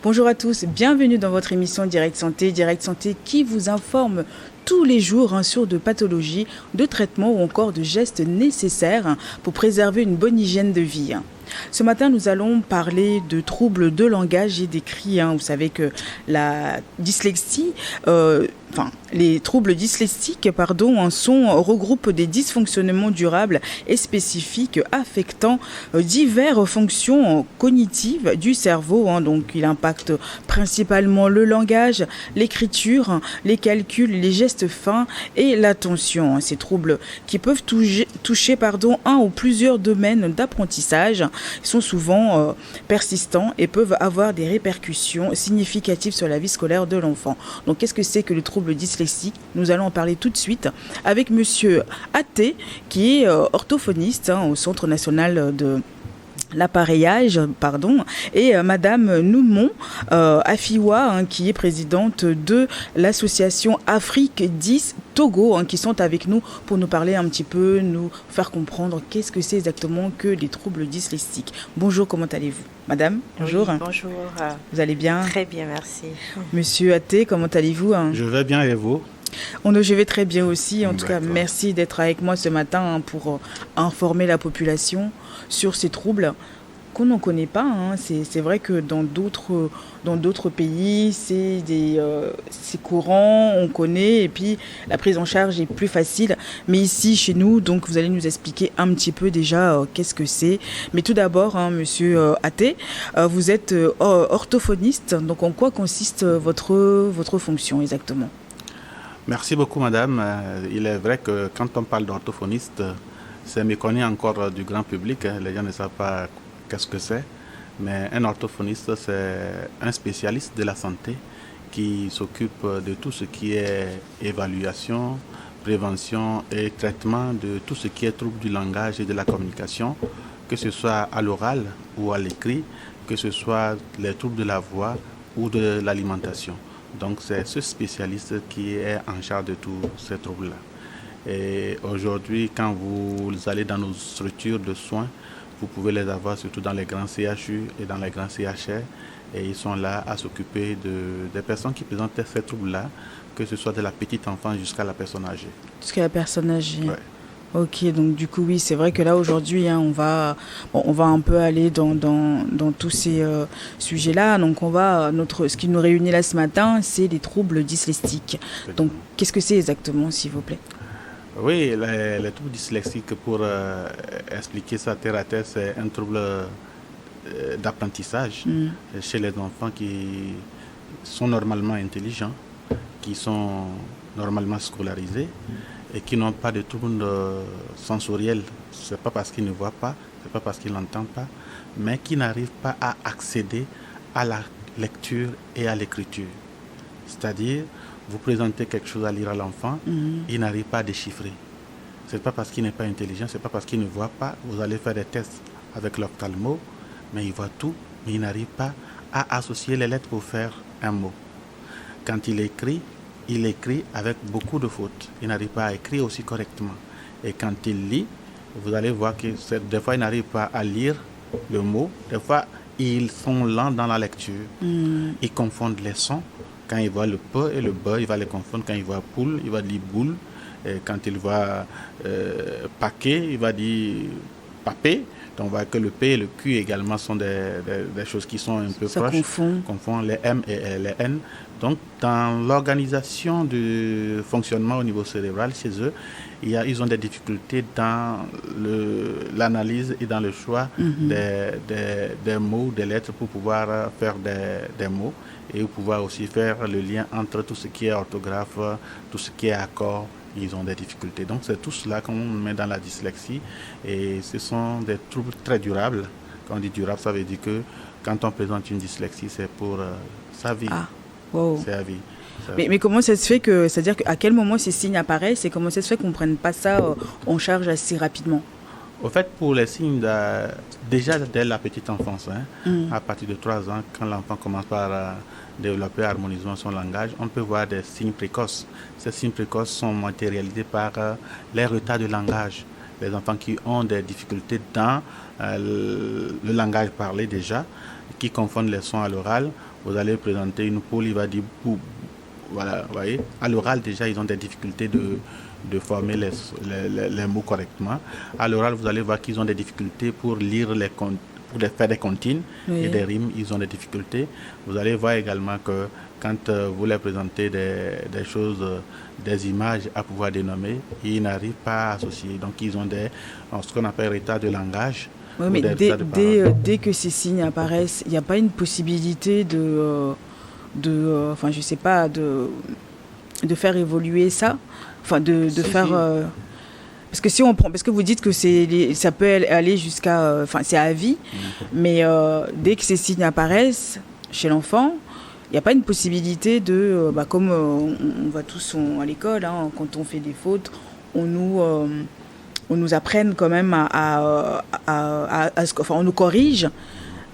Bonjour à tous, bienvenue dans votre émission Direct Santé. Direct Santé qui vous informe tous les jours sur de pathologies, de traitements ou encore de gestes nécessaires pour préserver une bonne hygiène de vie. Ce matin, nous allons parler de troubles de langage et d'écrit. Vous savez que la dyslexie, les troubles dyslexiques, regroupent des dysfonctionnements durables et spécifiques affectant diverses fonctions cognitives du cerveau. Donc, il impacte principalement le langage, l'écriture, les calculs, les gestes fins et l'attention. Ces troubles qui peuvent toucher un ou plusieurs domaines d'apprentissage sont souvent persistants et peuvent avoir des répercussions significatives sur la vie scolaire de l'enfant. Donc, qu'est-ce que c'est que le trouble dyslexique? Nous allons en parler tout de suite avec Monsieur Athé, qui est orthophoniste au Centre national de l'appareillage, et Madame Noumon Afiwa, qui est présidente de l'association Afrique 10 Togo, qui sont avec nous pour nous parler un petit peu, nous faire comprendre qu'est-ce que c'est exactement que les troubles dyslexiques. Bonjour, comment allez-vous? Madame, bonjour. Oui, bonjour. Vous allez bien? Très bien, merci. Monsieur Athé, comment allez-vous? Je vais bien et vous? Je vais très bien aussi. En tout cas, D'accord. merci d'être avec moi ce matin pour informer la population sur ces troubles qu'on n'en connaît pas. C'est vrai que dans d'autres pays, c'est courant, on connaît, et puis la prise en charge est plus facile. Mais ici, chez nous, donc vous allez nous expliquer un petit peu déjà qu'est-ce que c'est. Mais tout d'abord, Monsieur Athé, vous êtes orthophoniste. Donc, en quoi consiste votre fonction exactement? Merci beaucoup, madame. Il est vrai que quand on parle d'orthophoniste, c'est méconnu encore du grand public. Les gens ne savent pas qu'est-ce que c'est. Mais un orthophoniste, c'est un spécialiste de la santé qui s'occupe de tout ce qui est évaluation, prévention et traitement de tout ce qui est trouble du langage et de la communication, que ce soit à l'oral ou à l'écrit, que ce soit les troubles de la voix ou de l'alimentation. Donc, c'est ce spécialiste qui est en charge de tous ces troubles-là. Et aujourd'hui, quand vous allez dans nos structures de soins, vous pouvez les avoir surtout dans les grands CHU et dans les grands CHR. Et ils sont là à s'occuper des personnes qui présentent ces troubles-là, que ce soit de la petite enfance jusqu'à la personne âgée. Jusqu'à la personne âgée. Ouais. Ok, donc du coup, oui, c'est vrai que là, aujourd'hui, on va un peu aller dans tous ces sujets-là. Donc, ce qui nous réunit là ce matin, c'est les troubles dyslexiques. Donc, qu'est-ce que c'est exactement, s'il vous plaît? Oui, les troubles dyslexiques, pour expliquer ça terre à terre, c'est un trouble d'apprentissage chez les enfants qui sont normalement intelligents, qui sont normalement scolarisés et qui n'ont pas de trouble sensoriel. Ce n'est pas parce qu'ils ne voient pas, ce n'est pas parce qu'ils n'entendent pas, mais qui n'arrivent pas à accéder à la lecture et à l'écriture. C'est-à-dire, vous présentez quelque chose à lire à l'enfant, il n'arrive pas à déchiffrer. Ce n'est pas parce qu'il n'est pas intelligent, ce n'est pas parce qu'il ne voit pas. Vous allez faire des tests avec l'ophtalmo, mais il voit tout, mais il n'arrive pas à associer les lettres pour faire un mot. Quand il écrit avec beaucoup de fautes. Il n'arrive pas à écrire aussi correctement. Et quand il lit, vous allez voir que des fois, il n'arrive pas à lire le mot. Des fois, ils sont lents dans la lecture. Ils confondent les sons. Quand il voit le P et le B, il va les confondre. Quand il voit poule, il va dire boule. Et quand il voit paquet, il va dire papé. Donc, on voit que le P et le Q également sont des choses qui sont un peu proches. Ça confond les M et les N. Donc, dans l'organisation du fonctionnement au niveau cérébral chez eux, ils ont des difficultés dans l'analyse et dans le choix des mots, des lettres pour pouvoir faire des mots et pouvoir aussi faire le lien entre tout ce qui est orthographe, tout ce qui est accord. Ils ont des difficultés. Donc, c'est tout cela qu'on met dans la dyslexie. Et ce sont des troubles très durables. Quand on dit durable, ça veut dire que quand on présente une dyslexie, c'est pour sa vie. Ah, wow. C'est à vie. Mais comment ça se fait c'est-à-dire qu'à quel moment ces signes apparaissent et comment ça se fait qu'on ne prenne pas ça en charge assez rapidement? Au fait, pour les signes, déjà dès la petite enfance, à partir de 3 ans, quand l'enfant commence par développer harmonieusement son langage, on peut voir des signes précoces. Ces signes précoces sont matérialisés par les retards de langage. les enfants qui ont des difficultés dans le langage parlé déjà, qui confondent les sons à l'oral. Vous allez présenter une poule, il va dire bou. Voilà, vous voyez. À l'oral, déjà, ils ont des difficultés de former les mots correctement. À l'oral, vous allez voir qu'ils ont des difficultés pour lire pour faire des comptines et des rimes, ils ont des difficultés. Vous allez voir également que quand vous leur présentez des choses, des images à pouvoir dénommer, ils n'arrivent pas à associer. Donc, ils ont ce qu'on appelle retard de langage. Oui, mais dès que ces signes apparaissent, il n'y a pas une possibilité enfin, je sais pas, de faire évoluer ça, enfin, de faire... parce que si on prend, parce que vous dites que ça peut aller jusqu'à... Enfin, c'est à vie, mais dès que ces signes apparaissent chez l'enfant, il n'y a pas une possibilité de... comme on va tous à l'école, hein, quand on fait des fautes, on nous apprenne quand même enfin, on nous corrige.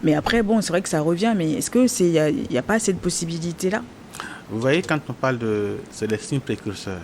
Mais après, bon, c'est vrai que ça revient, mais est-ce qu'il n'y a pas cette possibilité-là? Vous voyez, quand on parle c'est des signes précurseurs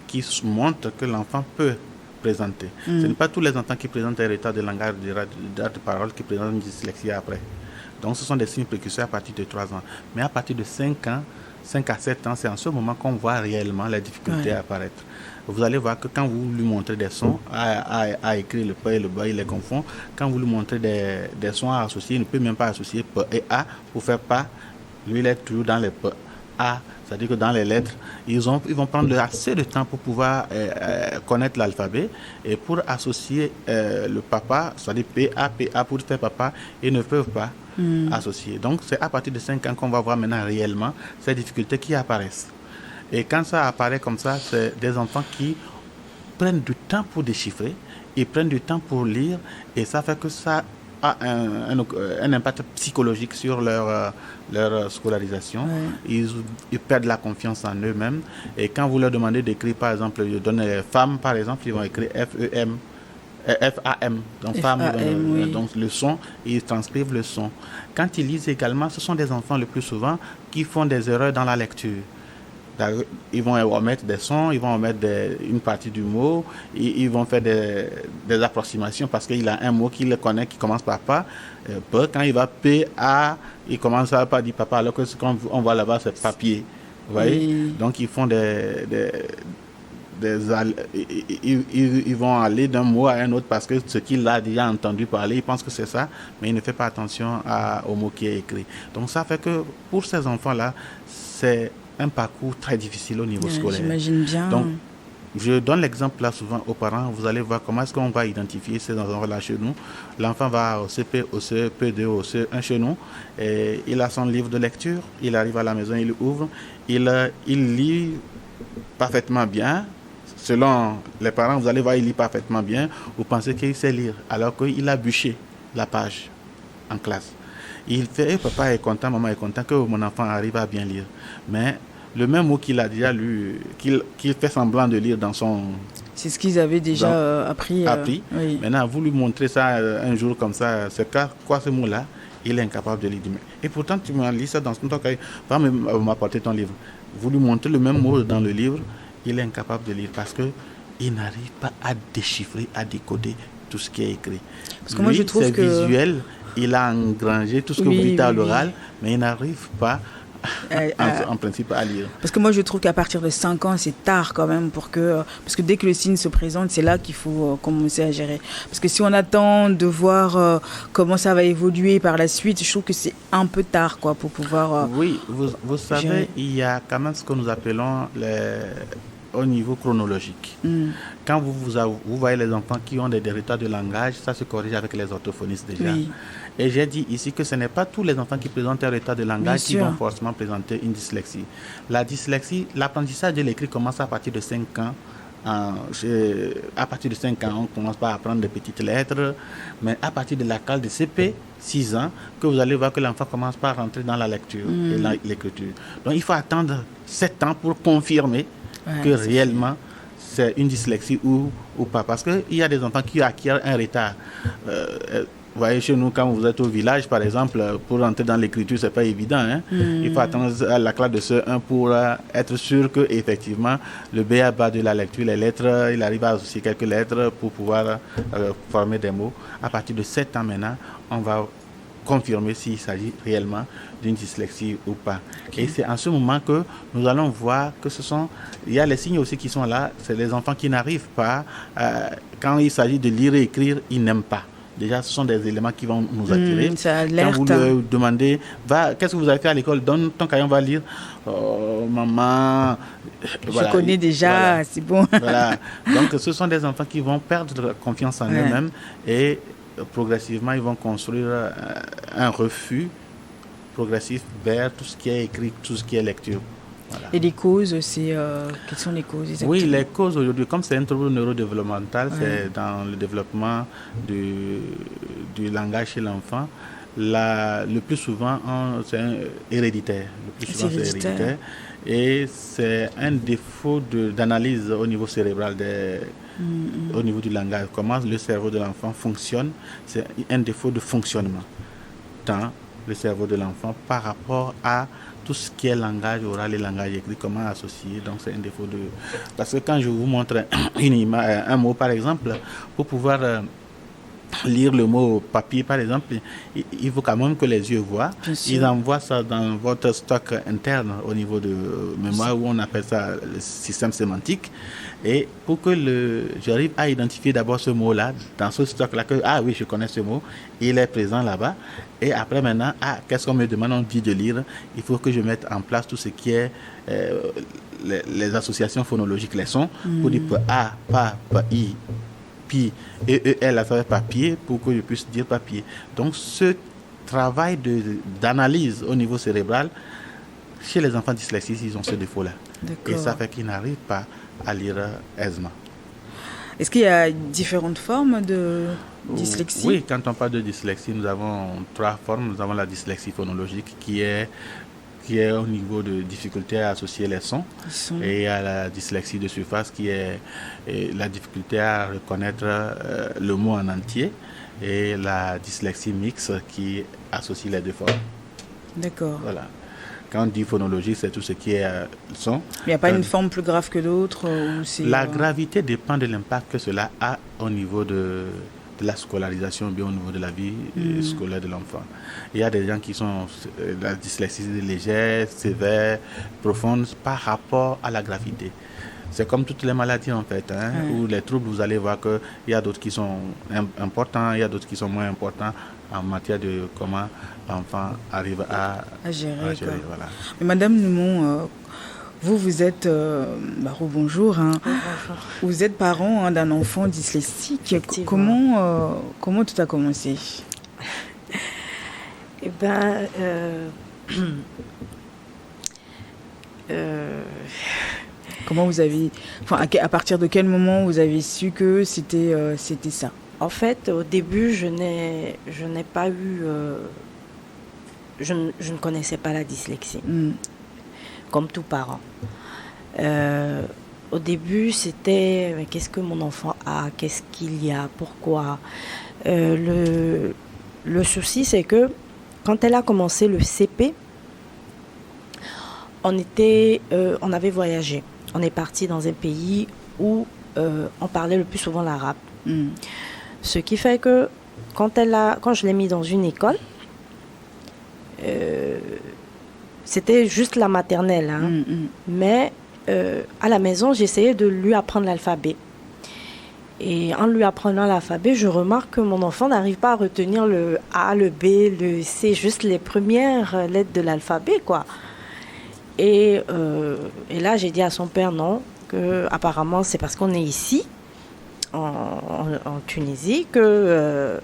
qui montrent que l'enfant peut présenter. Ce n'est pas tous les enfants qui présentent un retard de langage, de parole, qui présentent une dyslexie après. Donc, ce sont des signes précurseurs à partir de 3 ans. Mais à partir de 5 ans, 5 à 7 ans, c'est en ce moment qu'on voit réellement les difficultés apparaître. Vous allez voir que quand vous lui montrez des sons à écrire le P et le B, il les confond. Quand vous lui montrez des sons à associer, il ne peut même pas associer P et A pour faire pas. Lui, il est toujours dans les P. A, c'est-à-dire que dans les lettres, ils vont prendre assez de temps pour pouvoir connaître l'alphabet et pour associer le papa, c'est-à-dire PA pour faire papa, ils ne peuvent pas associer. Donc, c'est à partir de 5 ans qu'on va voir maintenant réellement ces difficultés qui apparaissent. Et quand ça apparaît comme ça, c'est des enfants qui prennent du temps pour déchiffrer, ils prennent du temps pour lire, et ça fait que ça a un impact psychologique sur leur scolarisation. Ils perdent la confiance en eux-mêmes. Et quand vous leur demandez d'écrire, par exemple, je donne les femmes, par exemple, ils vont écrire F-E-M. F-A-M, donc femme, donc le son, ils transcrivent le son. Quand ils lisent également, ce sont des enfants le plus souvent qui font des erreurs dans la lecture. Ils vont omettre des sons, ils vont omettre une partie du mot, ils vont faire des approximations parce qu'il a un mot qu'il connaît qui commence par pas. Quand il va P-A, il commence par dire papa, alors que ce qu'on voit là-bas, c'est papier. Vous voyez? Donc ils font ils vont aller d'un mot à un autre parce que ce qu'il a déjà entendu parler, il pense que c'est ça, mais il ne fait pas attention au mot qui est écrit. Donc ça fait que pour ces enfants-là, c'est un parcours très difficile au niveau scolaire. J'imagine bien. Donc, je donne l'exemple là souvent aux parents. Vous allez voir comment est-ce qu'on va identifier ces enfants-là chez nous. L'enfant va au CP, au CP2, au C1 chez nous. Et il a son livre de lecture. Il arrive à la maison, il ouvre. Il lit parfaitement bien. Selon les parents, vous allez voir, il lit parfaitement bien. Vous pensez qu'il sait lire, alors qu'il a bûché la page en classe. Il fait, papa est content, maman est content que mon enfant arrive à bien lire. Mais le même mot qu'il a déjà lu, qu'il fait semblant de lire dans son... C'est ce qu'ils avaient déjà appris. Oui. Maintenant, vous lui montrez ça un jour comme ça, c'est quoi ce mot-là? Il est incapable de lire. Et pourtant, tu m'as lu ça dans ton cahier. Va m'apporter ton livre. Vous lui montrez le même mot dans le livre, il est incapable de lire parce qu'il n'arrive pas à déchiffrer, à décoder tout ce qui est écrit. Parce que moi, je trouve que... c'est visuel. Il a engrangé tout ce que vous dites à l'oral, mais il n'arrive pas en principe à lire. Parce que moi je trouve qu'à partir de 5 ans c'est tard quand même parce que dès que le signe se présente, c'est là qu'il faut commencer à gérer. Parce que si on attend de voir comment ça va évoluer par la suite, je trouve que c'est un peu tard pour pouvoir oui, vous savez, gérer. Il y a quand même ce que nous appelons au niveau chronologique. Quand vous voyez les enfants qui ont des retards de langage, ça se corrige avec les orthophonistes déjà. Oui. Et j'ai dit ici que ce n'est pas tous les enfants qui présentent un retard de langage qui vont forcément présenter une dyslexie. La dyslexie, l'apprentissage de l'écrit commence à partir de 5 ans. À partir de 5 ans, on commence par apprendre des petites lettres, mais à partir de la classe de CP, 6 ans, que vous allez voir que l'enfant commence par rentrer dans la lecture et l'écriture. Donc il faut attendre 7 ans pour confirmer que réellement c'est une dyslexie ou pas. Parce qu'il y a des enfants qui acquièrent un retard Vous voyez, chez nous, quand vous êtes au village, par exemple, pour entrer dans l'écriture, c'est pas évident. Hein? Il faut attendre à la classe de CE1 pour être sûr que effectivement le b.a.-ba de la lecture, les lettres, il arrive à associer quelques lettres pour pouvoir former des mots. À partir de 7 ans maintenant, on va confirmer s'il s'agit réellement d'une dyslexie ou pas. Okay. Et c'est en ce moment que nous allons voir que il y a les signes aussi qui sont là, c'est les enfants qui n'arrivent pas, quand il s'agit de lire et écrire, ils n'aiment pas. Déjà, ce sont des éléments qui vont nous attirer. Ça alerte. Quand vous leur demandez, qu'est-ce que vous avez fait à l'école? Donne ton cahier, on va lire. Oh, maman. Je connais déjà, c'est bon. Voilà. Donc, ce sont des enfants qui vont perdre confiance en eux-mêmes et progressivement, ils vont construire un refus progressif vers tout ce qui est écrit, tout ce qui est lecture. Voilà. Et les causes, quelles sont les causes exactement? Oui, les causes aujourd'hui, comme c'est un trouble neurodéveloppemental, c'est dans le développement du langage chez l'enfant. Le plus souvent, c'est héréditaire. Le plus souvent, c'est héréditaire. Et c'est un défaut d'analyse au niveau cérébral, au niveau du langage. Comment le cerveau de l'enfant fonctionne, c'est un défaut de fonctionnement dans le cerveau de l'enfant par rapport à tout ce qui est langage oral et langage écrit, comment associer. Donc c'est un défaut Parce que quand je vous montre un mot, par exemple, pour pouvoir lire le mot papier, par exemple, il faut quand même que les yeux voient. Ils envoient ça dans votre stock interne au niveau de mémoire, où on appelle ça le système sémantique. Et pour que j'arrive à identifier d'abord ce mot-là, dans ce stock-là, oui, je connais ce mot, il est présent là-bas. Et après, maintenant, qu'est-ce qu'on me demande? On dit de lire. Il faut que je mette en place tout ce qui est les associations phonologiques, les sons, pour dire A, pa, i, pi, et elle a fait papier, pour que je puisse dire papier. Donc, ce travail d'analyse au niveau cérébral, chez les enfants dyslexiques, ils ont ce défaut-là. Et ça fait qu'ils n'arrivent pas à lire aisément. Est-ce qu'il y a différentes formes de dyslexie? Oui, quand on parle de dyslexie, nous avons 3 formes. Nous avons la dyslexie phonologique qui est au niveau de difficulté à associer les sons. Et il y a la dyslexie de surface qui est la difficulté à reconnaître le mot en entier. Et la dyslexie mixte qui associe les 2 formes. D'accord. Voilà. Quand on dit phonologie, c'est tout ce qui est son. Il n'y a pas une forme plus grave que l'autre? La gravité dépend de l'impact que cela a au niveau de la scolarisation, bien au niveau de la vie scolaire de l'enfant. Il y a des gens qui sont la dyslexie légère, sévère, profonde par rapport à la gravité. C'est comme toutes les maladies en fait, ou les troubles, vous allez voir qu'il y a d'autres qui sont importants, il y a d'autres qui sont moins importants en matière de comment l'enfant arrive à gérer. Voilà. Mais Madame Noumon, vous êtes, bonjour, vous êtes parent d'un enfant dyslexique. Comment tout a commencé? Eh bien, comment vous avez, à partir de quel moment vous avez su que c'était ça? En fait, au début, je n'ai pas eu, je ne connaissais pas la dyslexie, comme tout parent. Au début, c'était mais qu'est-ce que mon enfant a, qu'est-ce qu'il y a, pourquoi. Le souci, c'est que quand elle a commencé le CP, on avait voyagé. On est parti dans un pays où on parlait le plus souvent l'arabe. Ce qui fait que quand je l'ai mis dans une école, c'était juste la maternelle. Mais à la maison, j'essayais de lui apprendre l'alphabet. Et en lui apprenant l'alphabet, je remarque que mon enfant n'arrive pas à retenir le A, le B, le C, juste les premières lettres de l'alphabet, quoi. Et là, j'ai dit à son père non, que apparemment c'est parce qu'on est ici, en Tunisie, qu'il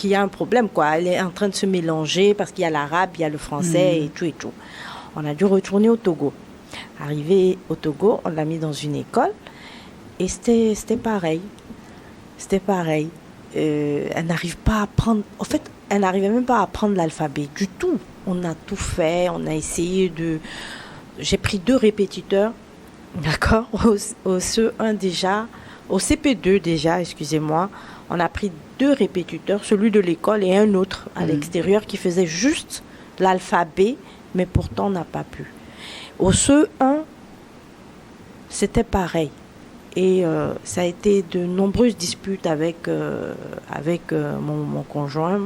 y a un problème, quoi. Elle est en train de se mélanger parce qu'il y a l'arabe, il y a le français et tout et tout. On a dû retourner au Togo. Arrivé au Togo, on l'a mis dans une école et c'était pareil. C'était pareil. Elle n'arrive pas à apprendre. En fait, elle n'arrivait même pas à apprendre l'alphabet du tout. On a tout fait. On a essayé de. J'ai pris 2 répétiteurs, d'accord, au CE1 déjà, au CP2 déjà, excusez-moi. On a pris 2 répétiteurs, celui de l'école et un autre à l'extérieur qui faisait juste l'alphabet, mais pourtant on n'a pas pu. Au CE1, c'était pareil. Et ça a été de nombreuses disputes avec mon conjoint,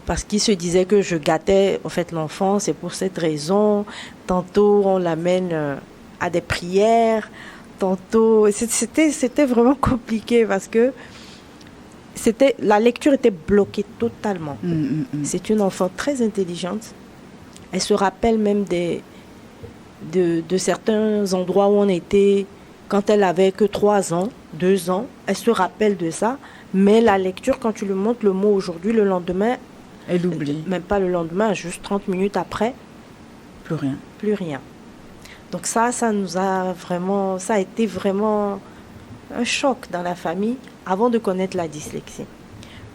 parce qu'il se disait que je gâtais en fait l'enfant. C'est pour cette raison. Tantôt on l'amène à des prières, tantôt c'était vraiment compliqué parce que la lecture était bloquée totalement. C'est une enfant très intelligente. Elle se rappelle même de certains endroits où on était quand elle avait que 3 ans, 2 ans. Elle se rappelle de ça, mais la lecture, quand tu lui montres le mot aujourd'hui, le lendemain, elle oublie. Même pas le lendemain, juste 30 minutes après. Plus rien. Plus rien. Donc ça a été vraiment un choc dans la famille avant de connaître la dyslexie.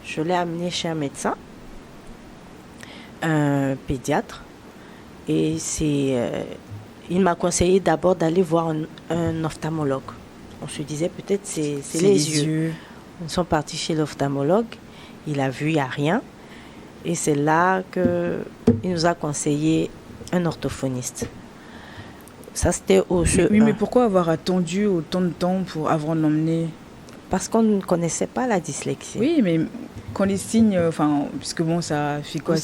Je l'ai amenée chez un médecin, un pédiatre, et il m'a conseillé d'abord d'aller voir un ophtalmologue. On se disait peut-être c'est les yeux. Nous sommes partis chez l'ophtalmologue, il a vu, il n'y a rien. Et c'est là qu'il nous a conseillé un orthophoniste. Ça, c'était au CE1. Oui, mais pourquoi avoir attendu autant de temps avant de l'emmener? Parce qu'on ne connaissait pas la dyslexie. Oui, mais quand les signes, puisque bon, ça fait quoi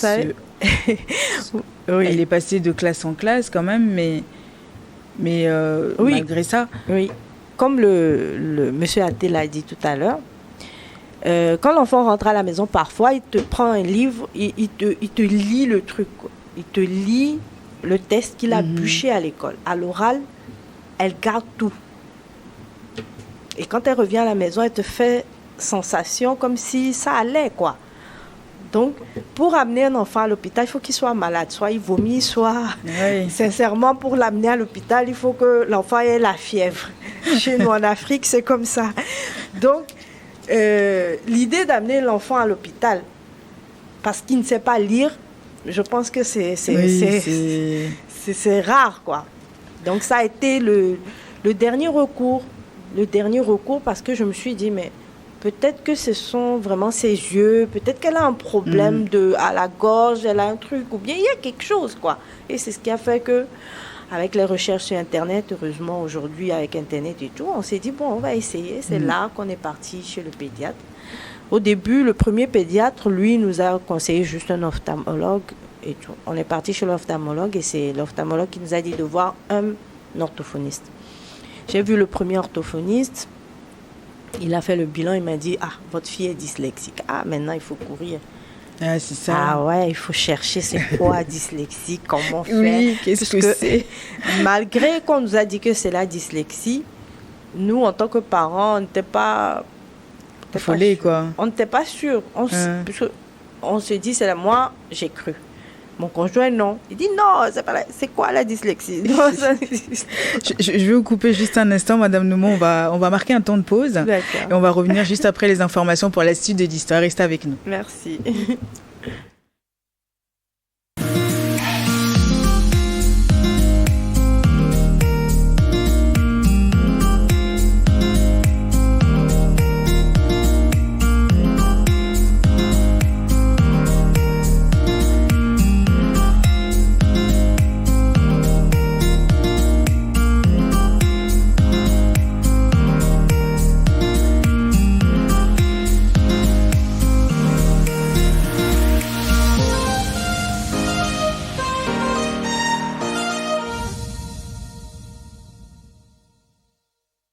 oui. Elle est passée de classe en classe quand même, mais oui. Malgré ça. Oui, comme le monsieur Athé l'a dit tout à l'heure, quand l'enfant rentre à la maison, parfois, il te prend un livre, il te lit le truc, quoi. Il te lit le test qu'il a bûché à l'école. À l'oral, elle garde tout. Et quand elle revient à la maison, elle te fait sensation comme si ça allait, quoi. Donc, pour amener un enfant à l'hôpital, il faut qu'il soit malade. Soit il vomit, soit... Oui. Sincèrement, pour l'amener à l'hôpital, il faut que l'enfant ait la fièvre. Chez nous, en Afrique, c'est comme ça. Donc, l'idée d'amener l'enfant à l'hôpital, parce qu'il ne sait pas lire, je pense que c'est rare, quoi. Donc, ça a été le dernier recours. Le dernier recours, parce que je me suis dit, mais peut-être que ce sont vraiment ses yeux, peut-être qu'elle a un problème à la gorge, elle a un truc, ou bien il y a quelque chose, quoi. Et c'est ce qui a fait que, avec les recherches sur Internet, heureusement aujourd'hui avec Internet et tout, on s'est dit, bon, on va essayer. C'est là qu'on est parti chez le pédiatre. Au début, le premier pédiatre, lui, nous a conseillé juste un ophtalmologue et tout. On est parti chez l'ophtalmologue et c'est l'ophtalmologue qui nous a dit de voir un orthophoniste. J'ai vu le premier orthophoniste, il a fait le bilan, il m'a dit, votre fille est dyslexique. Maintenant il faut courir. Ah, c'est ça. Ah ouais, il faut chercher c'est quoi dyslexie, comment faire. Oui, qu'est-ce que c'est? Malgré qu'on nous a dit que c'est la dyslexie, nous, en tant que parents, on n'était pas... Affolés, quoi. On n'était pas sûrs. On se dit, c'est moi, j'ai cru. Mon conjoint, non. Il dit, non, c'est quoi la dyslexie? Non, je vais vous couper juste un instant, Madame Noumon. On va marquer un temps de pause. D'accord. Et on va revenir juste après les informations pour la suite de l'histoire. Restez avec nous. Merci.